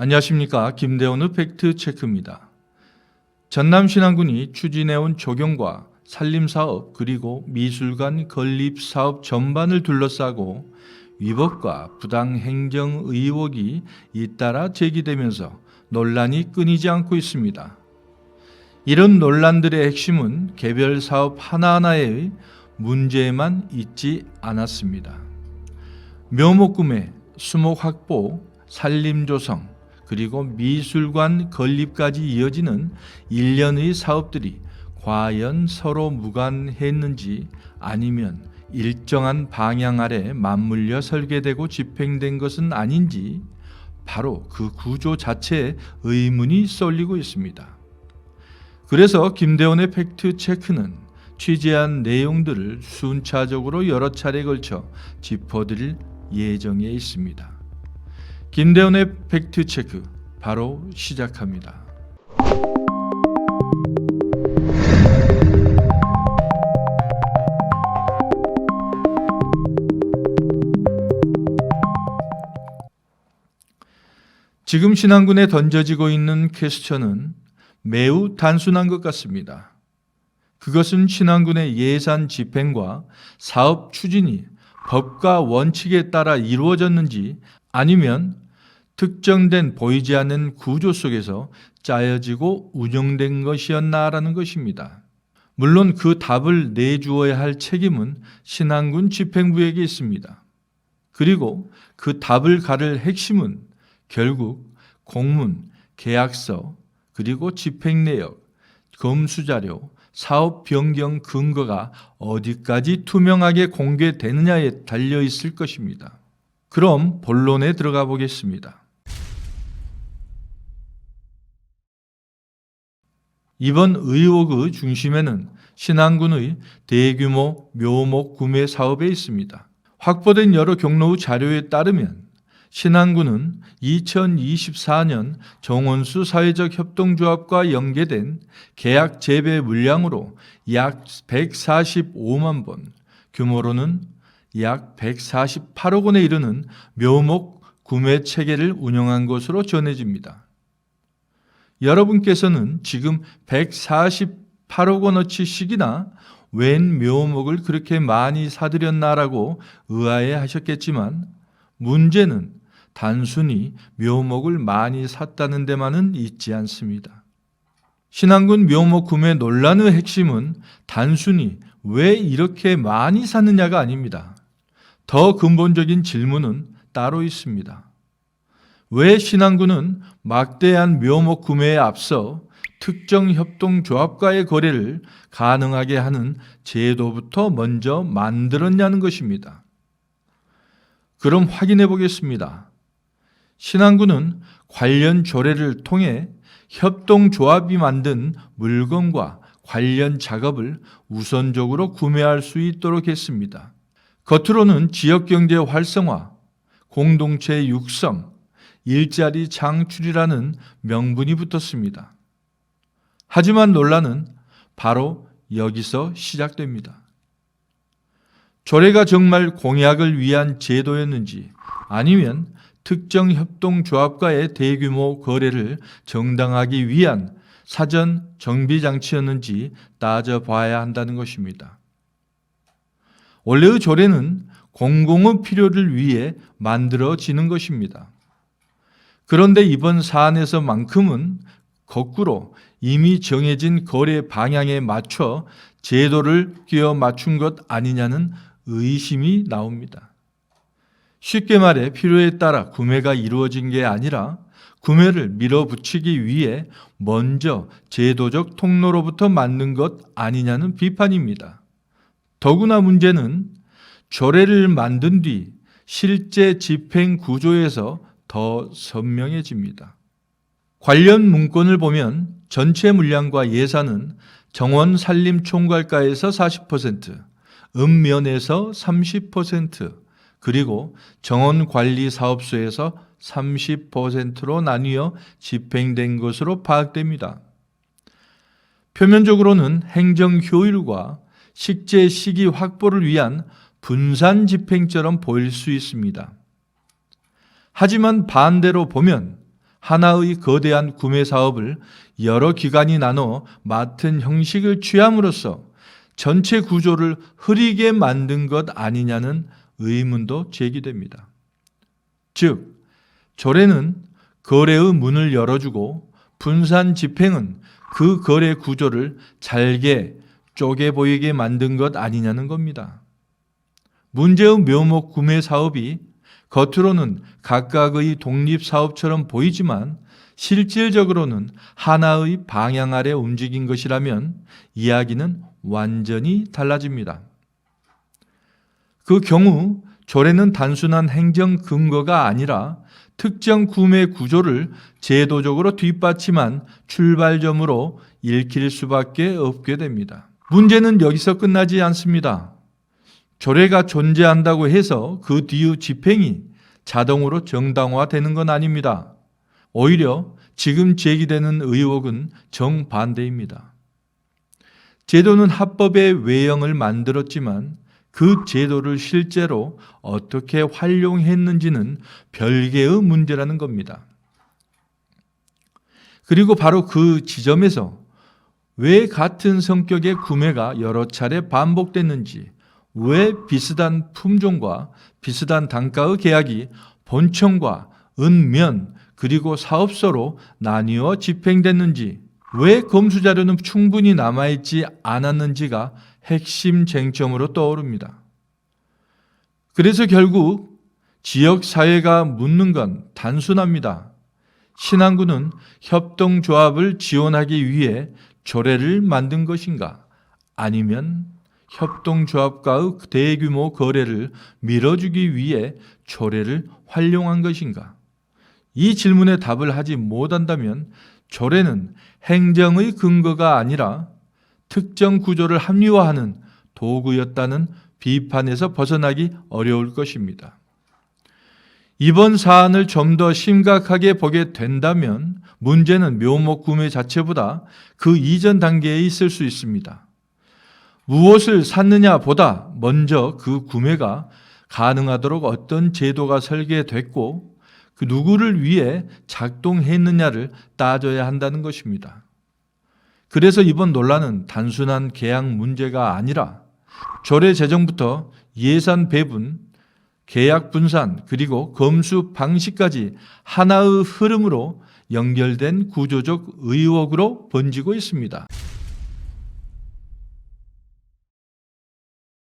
안녕하십니까. 김대원의 팩트체크입니다. 전남신안군이 추진해온 조경과 산림사업 그리고 미술관 건립사업 전반을 둘러싸고 위법과 부당행정 의혹이 잇따라 제기되면서 논란이 끊이지 않고 있습니다. 이런 논란들의 핵심은 개별 사업 하나하나의 문제에만 있지 않았습니다. 묘목 구매, 수목 확보, 산림 조성, 그리고 미술관 건립까지 이어지는 일련의 사업들이 과연 서로 무관했는지 아니면 일정한 방향 아래 맞물려 설계되고 집행된 것은 아닌지 바로 그 구조 자체에 의문이 쏠리고 있습니다. 그래서 김대원의 팩트체크는 취재한 내용들을 순차적으로 여러 차례 걸쳐 짚어드릴 예정에 있습니다. 김대원의 팩트체크 바로 시작합니다. 지금 신안군에 던져지고 있는 퀘스천은 매우 단순한 것 같습니다. 그것은 신안군의 예산 집행과 사업 추진이 법과 원칙에 따라 이루어졌는지 아니면 특정된 보이지 않는 구조 속에서 짜여지고 운영된 것이었나라는 것입니다. 물론 그 답을 내주어야 할 책임은 신안군 집행부에게 있습니다. 그리고 그 답을 가를 핵심은 결국 공문, 계약서, 그리고 집행내역, 검수자료, 사업 변경 근거가 어디까지 투명하게 공개되느냐에 달려 있을 것입니다. 그럼 본론에 들어가 보겠습니다. 이번 의혹의 중심에는 신안군의 대규모 묘목 구매 사업에 있습니다. 확보된 여러 경로의 자료에 따르면 신안군은 2024년 정원수 사회적 협동조합과 연계된 계약 재배 물량으로 약 145만 번, 규모로는 약 148억 원에 이르는 묘목 구매 체계를 운영한 것으로 전해집니다. 여러분께서는 지금 148억 원어치씩이나 웬 묘목을 그렇게 많이 사들였나라고 의아해 하셨겠지만 문제는 단순히 묘목을 많이 샀다는 데만은 있지 않습니다. 신안군 묘목 구매 논란의 핵심은 단순히 왜 이렇게 많이 샀느냐가 아닙니다. 더 근본적인 질문은 따로 있습니다. 왜 신안군은 막대한 묘목 구매에 앞서 특정 협동조합과의 거래를 가능하게 하는 제도부터 먼저 만들었냐는 것입니다. 그럼 확인해 보겠습니다. 신안군은 관련 조례를 통해 협동조합이 만든 물건과 관련 작업을 우선적으로 구매할 수 있도록 했습니다. 겉으로는 지역경제 활성화, 공동체 육성, 일자리 창출이라는 명분이 붙었습니다. 하지만 논란은 바로 여기서 시작됩니다. 조례가 정말 공약을 위한 제도였는지 아니면 특정 협동조합과의 대규모 거래를 정당하기 위한 사전 정비장치였는지 따져봐야 한다는 것입니다. 원래의 조례는 공공의 필요를 위해 만들어지는 것입니다. 그런데 이번 사안에서만큼은 거꾸로 이미 정해진 거래 방향에 맞춰 제도를 끼워 맞춘 것 아니냐는 의심이 나옵니다. 쉽게 말해 필요에 따라 구매가 이루어진 게 아니라 구매를 밀어붙이기 위해 먼저 제도적 통로로부터 만든 것 아니냐는 비판입니다. 더구나 문제는 조례를 만든 뒤 실제 집행 구조에서 더 선명해집니다. 관련 문건을 보면 전체 물량과 예산은 정원산림총괄과에서 40%, 읍면에서 30%, 그리고 정원관리사업소에서 30%로 나뉘어 집행된 것으로 파악됩니다. 표면적으로는 행정 효율과 식재 시기 확보를 위한 분산 집행처럼 보일 수 있습니다. 하지만 반대로 보면 하나의 거대한 구매 사업을 여러 기관이 나눠 맡은 형식을 취함으로써 전체 구조를 흐리게 만든 것 아니냐는 의문도 제기됩니다. 즉, 조례는 거래의 문을 열어주고 분산 집행은 그 거래 구조를 잘게 쪼개 보이게 만든 것 아니냐는 겁니다. 문제의 묘목 구매 사업이 겉으로는 각각의 독립사업처럼 보이지만 실질적으로는 하나의 방향 아래 움직인 것이라면 이야기는 완전히 달라집니다. 그 경우 조례는 단순한 행정 근거가 아니라 특정 구매 구조를 제도적으로 뒷받침한 출발점으로 읽힐 수밖에 없게 됩니다. 문제는 여기서 끝나지 않습니다. 조례가 존재한다고 해서 그 뒤의 집행이 자동으로 정당화되는 건 아닙니다. 오히려 지금 제기되는 의혹은 정반대입니다. 제도는 합법의 외형을 만들었지만 그 제도를 실제로 어떻게 활용했는지는 별개의 문제라는 겁니다. 그리고 바로 그 지점에서 왜 같은 성격의 구매가 여러 차례 반복됐는지, 왜 비슷한 품종과 비슷한 단가의 계약이 본청과 은면 그리고 사업소로 나뉘어 집행됐는지, 왜 검수자료는 충분히 남아있지 않았는지가 핵심 쟁점으로 떠오릅니다. 그래서 결국 지역사회가 묻는 건 단순합니다. 신안군은 협동조합을 지원하기 위해 조례를 만든 것인가? 아니면 협동조합과의 대규모 거래를 밀어주기 위해 조례를 활용한 것인가? 이 질문에 답을 하지 못한다면 조례는 행정의 근거가 아니라 특정 구조를 합리화하는 도구였다는 비판에서 벗어나기 어려울 것입니다. 이번 사안을 좀 더 심각하게 보게 된다면 문제는 묘목 구매 자체보다 그 이전 단계에 있을 수 있습니다. 무엇을 샀느냐 보다 먼저 그 구매가 가능하도록 어떤 제도가 설계됐고 그 누구를 위해 작동했느냐를 따져야 한다는 것입니다. 그래서 이번 논란은 단순한 계약 문제가 아니라 조례 제정부터 예산 배분, 계약 분산, 그리고 검수 방식까지 하나의 흐름으로 연결된 구조적 의혹으로 번지고 있습니다.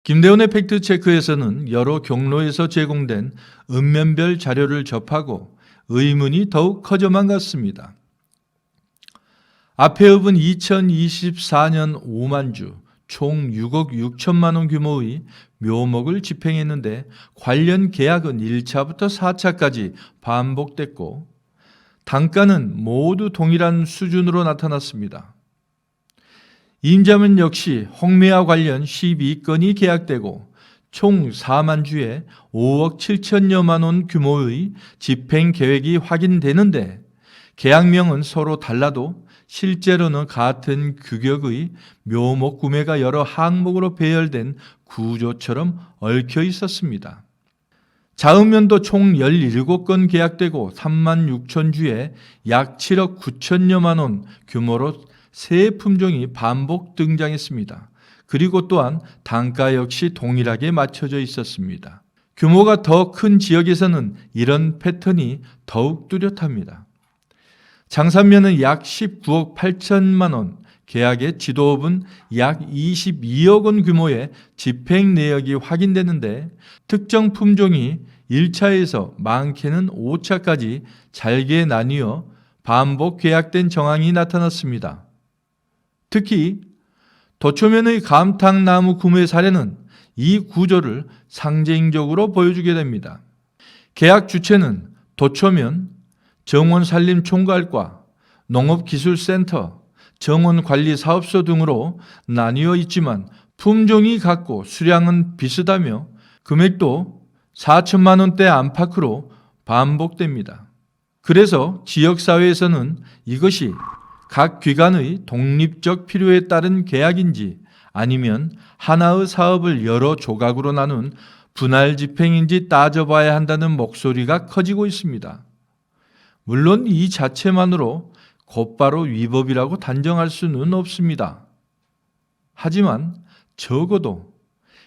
김대원의 팩트체크에서는 여러 경로에서 제공된 읍면별 자료를 접하고 의문이 더욱 커져만 갔습니다. 앞에 읍은 2024년 5만 주, 총 6억 6천만 원 규모의 묘목을 집행했는데 관련 계약은 1차부터 4차까지 반복됐고 단가는 모두 동일한 수준으로 나타났습니다. 임자면 역시 홍매와 관련 12건이 계약되고 총 4만 주에 5억 7천여만 원 규모의 집행 계획이 확인되는데 계약명은 서로 달라도 실제로는 같은 규격의 묘목 구매가 여러 항목으로 배열된 구조처럼 얽혀 있었습니다. 자읍면도 총 17건 계약되고 3만 6천 주에 약 7억 9천여만 원 규모로 세 품종이 반복 등장했습니다. 그리고 또한 단가 역시 동일하게 맞춰져 있었습니다. 규모가 더 큰 지역에서는 이런 패턴이 더욱 뚜렷합니다. 장산면은 약 19억 8천만 원, 계약의 지도업은 약 22억 원 규모의 집행 내역이 확인되는데 특정 품종이 1차에서 많게는 5차까지 잘게 나뉘어 반복 계약된 정황이 나타났습니다. 특히 도초면의 감탕나무 구매 사례는 이 구조를 상징적으로 보여주게 됩니다. 계약 주체는 도초면, 정원산림총괄과 농업기술센터, 정원관리사업소 등으로 나뉘어 있지만 품종이 같고 수량은 비슷하며 금액도 4천만 원대 안팎으로 반복됩니다. 그래서 지역사회에서는 이것이 각 기관의 독립적 필요에 따른 계약인지 아니면 하나의 사업을 여러 조각으로 나눈 분할 집행인지 따져봐야 한다는 목소리가 커지고 있습니다. 물론 이 자체만으로 곧바로 위법이라고 단정할 수는 없습니다. 하지만 적어도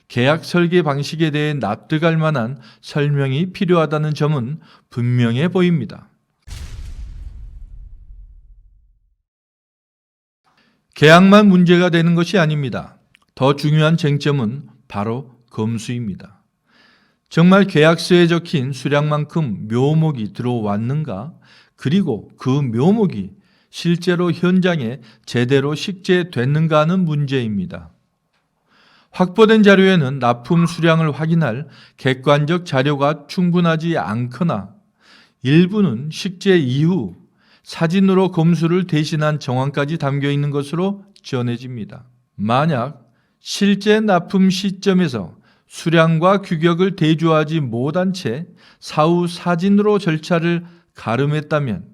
계약 설계 방식에 대해 납득할 만한 설명이 필요하다는 점은 분명해 보입니다. 계약만 문제가 되는 것이 아닙니다. 더 중요한 쟁점은 바로 검수입니다. 정말 계약서에 적힌 수량만큼 묘목이 들어왔는가? 그리고 그 묘목이 실제로 현장에 제대로 식재됐는가 하는 문제입니다. 확보된 자료에는 납품 수량을 확인할 객관적 자료가 충분하지 않거나 일부는 식재 이후 사진으로 검수를 대신한 정황까지 담겨 있는 것으로 전해집니다. 만약 실제 납품 시점에서 수량과 규격을 대조하지 못한 채 사후 사진으로 절차를 가름했다면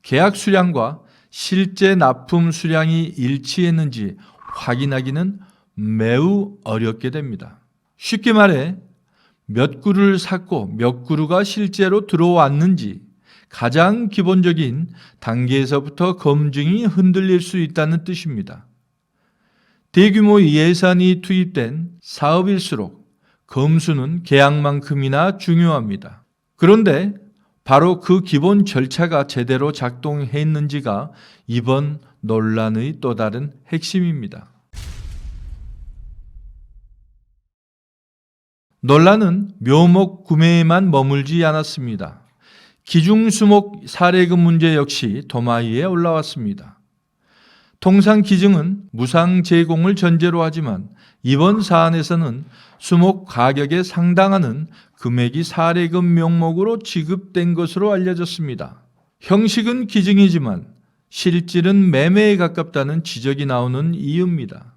계약 수량과 실제 납품 수량이 일치했는지 확인하기는 매우 어렵게 됩니다. 쉽게 말해 몇 그루를 샀고 몇 그루가 실제로 들어왔는지 가장 기본적인 단계에서부터 검증이 흔들릴 수 있다는 뜻입니다. 대규모 예산이 투입된 사업일수록 검수는 계약만큼이나 중요합니다. 그런데 바로 그 기본 절차가 제대로 작동했는지가 이번 논란의 또 다른 핵심입니다. 논란은 묘목 구매에만 머물지 않았습니다. 기중수목 사례금 문제 역시 도마 위에 올라왔습니다. 통상 기증은 무상 제공을 전제로 하지만 이번 사안에서는 수목 가격에 상당하는 금액이 사례금 명목으로 지급된 것으로 알려졌습니다. 형식은 기증이지만 실질은 매매에 가깝다는 지적이 나오는 이유입니다.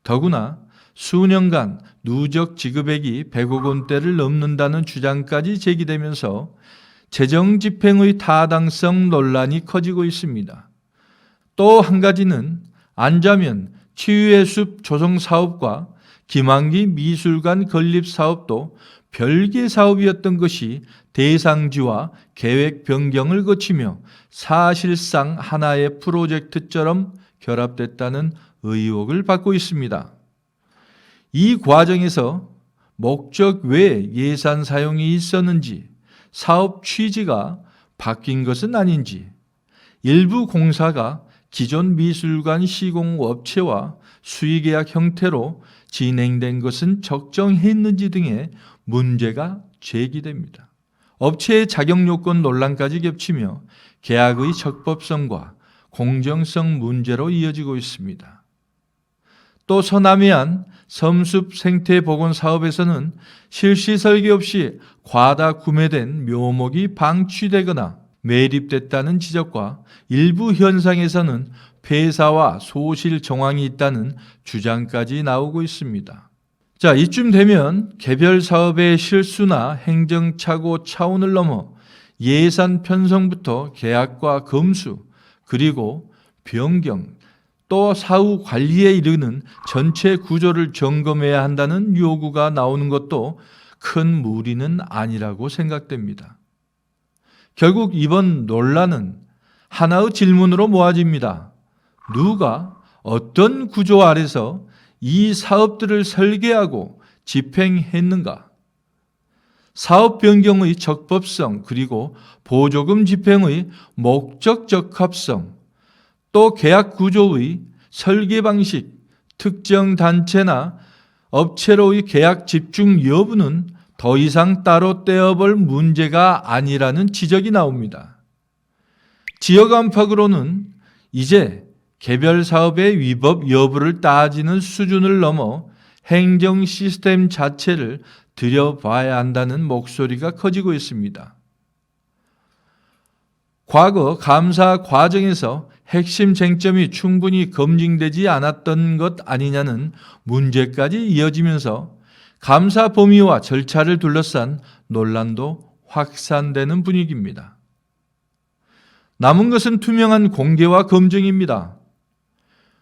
더구나 수년간 누적 지급액이 100억 원대를 넘는다는 주장까지 제기되면서 재정 집행의 타당성 논란이 커지고 있습니다. 또 한 가지는 안자면 치유의 숲 조성 사업과 김한기 미술관 건립 사업도 별개 사업이었던 것이 대상지와 계획 변경을 거치며 사실상 하나의 프로젝트처럼 결합됐다는 의혹을 받고 있습니다. 이 과정에서 목적 외에 예산 사용이 있었는지 사업 취지가 바뀐 것은 아닌지 일부 공사가 기존 미술관 시공업체와 수의계약 형태로 진행된 것은 적정했는지 등의 문제가 제기됩니다. 업체의 자격요건 논란까지 겹치며 계약의 적법성과 공정성 문제로 이어지고 있습니다. 또 서남해안 섬숲 생태복원 사업에서는 실시 설계 없이 과다 구매된 묘목이 방치되거나 매립됐다는 지적과 일부 현상에서는 폐사와 소실 정황이 있다는 주장까지 나오고 있습니다. 자, 이쯤 되면 개별 사업의 실수나 행정착오 차원을 넘어 예산 편성부터 계약과 검수 그리고 변경 또 사후 관리에 이르는 전체 구조를 점검해야 한다는 요구가 나오는 것도 큰 무리는 아니라고 생각됩니다. 결국 이번 논란은 하나의 질문으로 모아집니다. 누가 어떤 구조 아래서 이 사업들을 설계하고 집행했는가? 사업 변경의 적법성 그리고 보조금 집행의 목적 적합성 또 계약 구조의 설계 방식, 특정 단체나 업체로의 계약 집중 여부는 더 이상 따로 떼어볼 문제가 아니라는 지적이 나옵니다. 지역 안팎으로는 이제 개별 사업의 위법 여부를 따지는 수준을 넘어 행정 시스템 자체를 들여봐야 한다는 목소리가 커지고 있습니다. 과거 감사 과정에서 핵심 쟁점이 충분히 검증되지 않았던 것 아니냐는 문제까지 이어지면서 감사 범위와 절차를 둘러싼 논란도 확산되는 분위기입니다. 남은 것은 투명한 공개와 검증입니다.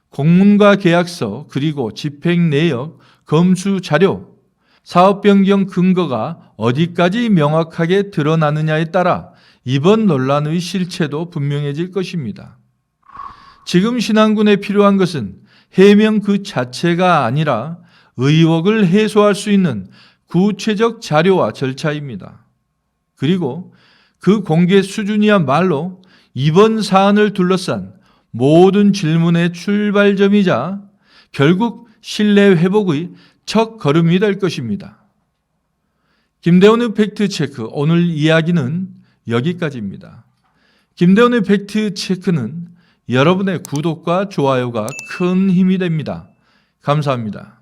공문과 계약서 그리고 집행 내역, 검수 자료, 사업 변경 근거가 어디까지 명확하게 드러나느냐에 따라 이번 논란의 실체도 분명해질 것입니다. 지금 신안군에 필요한 것은 해명 그 자체가 아니라 의혹을 해소할 수 있는 구체적 자료와 절차입니다. 그리고 그 공개 수준이야말로 이번 사안을 둘러싼 모든 질문의 출발점이자 결국 신뢰 회복의 첫 걸음이 될 것입니다. 김대원의 팩트체크, 오늘 이야기는 여기까지입니다. 김대원의 팩트체크는 여러분의 구독과 좋아요가 큰 힘이 됩니다. 감사합니다.